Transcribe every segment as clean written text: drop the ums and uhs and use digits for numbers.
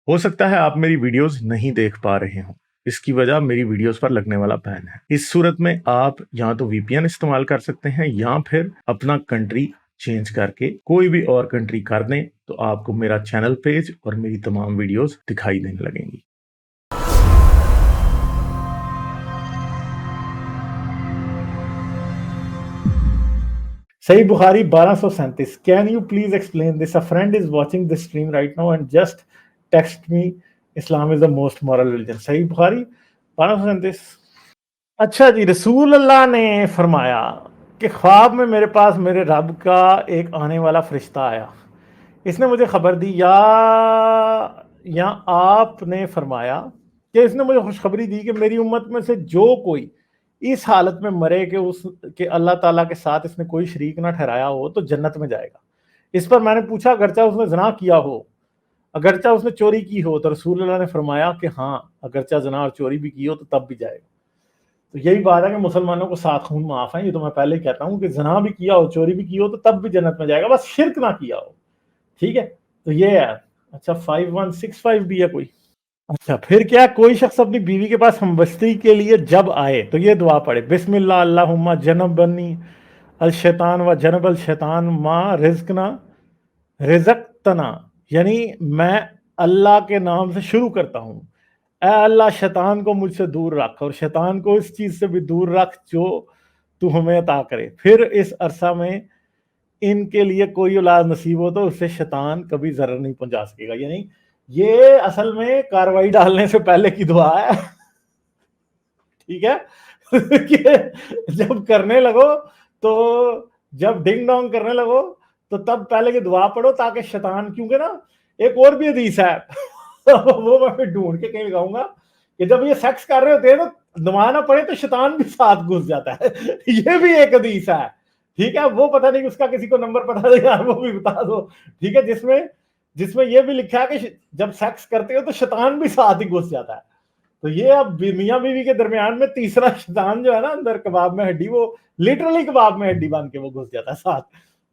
ہو سکتا ہے آپ میری ویڈیوز نہیں دیکھ پا رہے ہوں، اس کی وجہ میری ویڈیوز پر لگنے والا بین ہے۔ اس صورت میں آپ یا تو وی پی این استعمال کر سکتے ہیں یا پھر اپنا کنٹری چینج کر کے کوئی بھی اور کنٹری کر دیں تو آپ کو میرا چینل پیج اور میری تمام ویڈیوز دکھائی دینے لگیں گی۔ صحیح بخاری 1237. Can you please explain this? A friend is watching this stream right now and just text me Islam is the most moral religion. صحیح بخاری 1237. اچھا جی، رسول اللہ نے فرمایا کہ خواب میں میرے پاس میرے رب کا ایک آنے والا فرشتہ آیا، اس نے مجھے خبر دی یا آپ نے فرمایا کہ اس نے مجھے خوشخبری دی کہ میری امت میں سے جو کوئی اس حالت میں مرے کہ اللہ تعالیٰ کے ساتھ اس نے کوئی شریک نہ ٹھہرایا ہو تو جنت میں جائے گا۔ اس پر میں نے پوچھا اگرچہ اس نے زنا کیا ہو، اگرچہ اس نے چوری کی ہو، تو رسول اللہ نے فرمایا کہ ہاں، اگرچہ زنا اور چوری بھی کی ہو تو تب بھی جائے گا۔ تو یہی بات ہے کہ مسلمانوں کو 7 خون معاف ہیں، یہ تو میں پہلے ہی کہتا ہوں کہ زنا بھی کیا ہو، چوری بھی کی ہو تو تب بھی جنت میں جائے گا، بس شرک نہ کیا ہو، ٹھیک ہے؟ تو یہ ہے۔ اچھا 5165 بھی ہے کوئی؟ اچھا پھر کیا، کوئی شخص اپنی بیوی کے پاس ہمبستی کے لیے جب آئے تو یہ دعا پڑھے، بسم اللہ اللہم جنبنی الشیطان و جنب الشیطان ما رزقتنا، یعنی میں اللہ کے نام سے شروع کرتا ہوں، اے اللہ شیطان کو مجھ سے دور رکھ اور شیطان کو اس چیز سے بھی دور رکھ جو تو ہمیں عطا کرے، پھر اس عرصہ میں ان کے لیے کوئی اولاد نصیب ہو تو اسے شیطان کبھی ضرر نہیں پہنچا سکے گا۔ یعنی یہ اصل میں کاروائی ڈالنے سے پہلے کی دعا ہے، ٹھیک ہے؟ کہ جب کرنے لگو تو جب ڈنگ ڈونگ کرنے لگو تو تب پہلے کی دعا پڑھو تاکہ شیطان، کیونکہ نا ایک اور بھی حدیث ہے وہ میں پھر ڈھونڈ کے کہیں لگاؤں گا کہ جب یہ سیکس کر رہے ہوتے ہیں تو دعا نہ پڑھے تو شیطان بھی ساتھ گھس جاتا ہے، یہ بھی ایک حدیث ہے، ٹھیک ہے؟ وہ پتہ نہیں اس کا کسی کو نمبر پتا دے یار، وہ بھی بتا دو، ٹھیک ہے؟ جس میں یہ بھی لکھا ہے کہ جب سیکس کرتے ہو تو شیطان بھی ساتھ ہی گھس جاتا ہے۔ تو یہ اب میاں بیوی کے درمیان میں تیسرا شیطان جو ہے نا اندر کباب میں ہڈی، وہ لٹرلی کباب میں ہڈی بن کے وہ گھس جاتا ہے ساتھ۔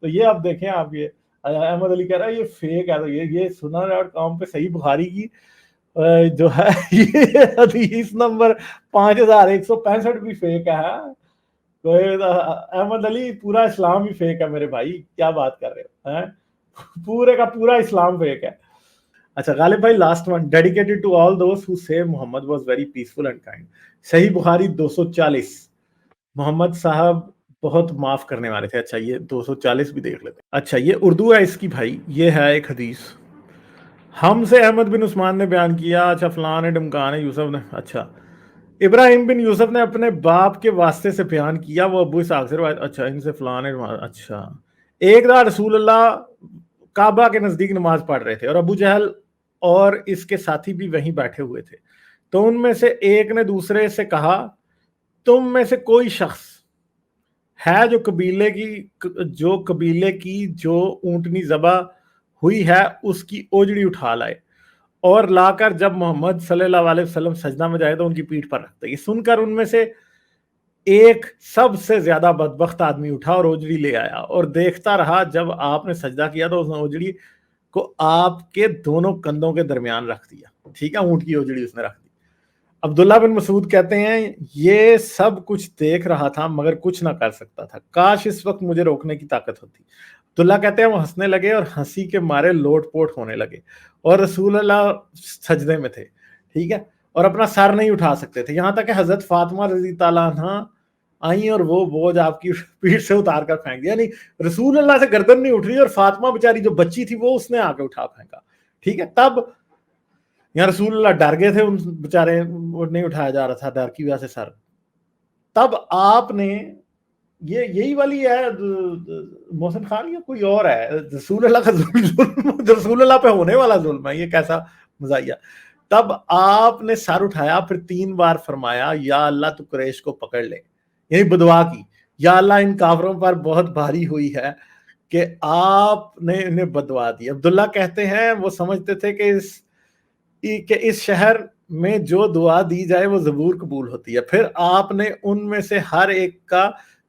تو یہ اب دیکھیں آپ، یہ احمد علی کہہ رہا ہے یہ فیک ہے، تو یہ سنن.com پہ صحیح بخاری کی جو ہے یہ حدیث نمبر 5165 بھی فیک ہے۔ احمد علی پورا اسلام ہی فیک ہے میرے بھائی، کیا بات کر رہے ہو؟ پورے کا پورا اسلام فیک ہے۔ اچھا غالب بھائی last one, dedicated to all those who say Muhammad was very peaceful and kind. Sahih Bukhari 240، محمد صاحب بہت معاف کرنے والے تھے۔ اچھا یہ 240 بھی دیکھ لیتے ہیں۔ اچھا یہ اردو ہے اس کی بھائی، یہ ہے ایک حدیث، ہم سے احمد بن عثمان نے بیان کیا، اچھا فلان ڈمکان یوسف نے، اچھا ابراہیم بن یوسف نے اپنے باپ کے واسطے سے بیان کیا، وہ ابو اسحاق سے روایت، اچھا ان سے فلان، اچھا ایک دفعہ رسول اللہ کعبہ کے نزدیک نماز پڑھ رہے تھے اور ابو جہل اور اس کے ساتھی بھی وہیں بیٹھے ہوئے تھے، تو ان میں سے ایک نے دوسرے سے کہا تم میں سے کوئی شخص ہے جو قبیلے کی جو اونٹنی ذبح ہوئی ہے اس کی اوجڑی اٹھا لائے اور لا کر جب محمد صلی اللہ علیہ وسلم سجدہ میں جائے تو ان کی پیٹھ پر رکھ دے۔ یہ سن کر ان میں سے ایک سب سے زیادہ بدبخت آدمی اٹھا اور اوجڑی لے آیا اور دیکھتا رہا، جب آپ نے سجدہ کیا تو اس نے اوجڑی کو آپ کے دونوں کندھوں کے درمیان رکھ دیا، ٹھیک ہے؟ اونٹ کی اوجڑی اس نے رکھ دی۔ عبداللہ بن مسعود کہتے ہیں یہ سب کچھ دیکھ رہا تھا مگر کچھ نہ کر سکتا تھا، کاش اس وقت مجھے روکنے کی طاقت ہوتی۔ عبداللہ کہتے ہیں وہ ہنسنے لگے اور ہنسی کے مارے لوٹ پوٹ ہونے لگے اور رسول اللہ سجدے میں تھے، ٹھیک ہے، اور اپنا سر نہیں اٹھا سکتے تھے، یہاں تک کہ حضرت فاطمہ رضی تعالیٰ عنہ آئیں اور وہ بوجھ آپ کی پیٹھ سے اتار کر پھینک دیا، یعنی رسول اللہ سے گردن نہیں اٹھ رہی اور فاطمہ بیچاری جو بچی تھی وہ اس نے آ کے اٹھا پھینکا، ٹھیک ہے؟ تب یہاں رسول اللہ ڈر گئے تھے، ان بیچارے نہیں اٹھایا جا رہا تھا ڈر کی وجہ سے سر۔ تب آپ نے یہی والی ہے محسن خان یا کوئی اور ہے، رسول اللہ کا ظلم رسول اللہ پہ ہونے والا ظلم ہے، یہ کیسا مزاحیہ۔ تب آپ نے سر اٹھایا، پھر 3 بار فرمایا یا اللہ تو قریش کو پکڑ لے، یعنی بدعا کی، یا اللہ ان کافروں پر بہت بھاری ہوئی ہے کہ آپ نے انہیں بدعا دی۔ عبداللہ کہتے ہیں وہ سمجھتے تھے کہ اس شہر میں جو دعا دی جائے وہ ضرور قبول ہوتی ہے، پھر آپ نے ان میں سے ہر ایک کا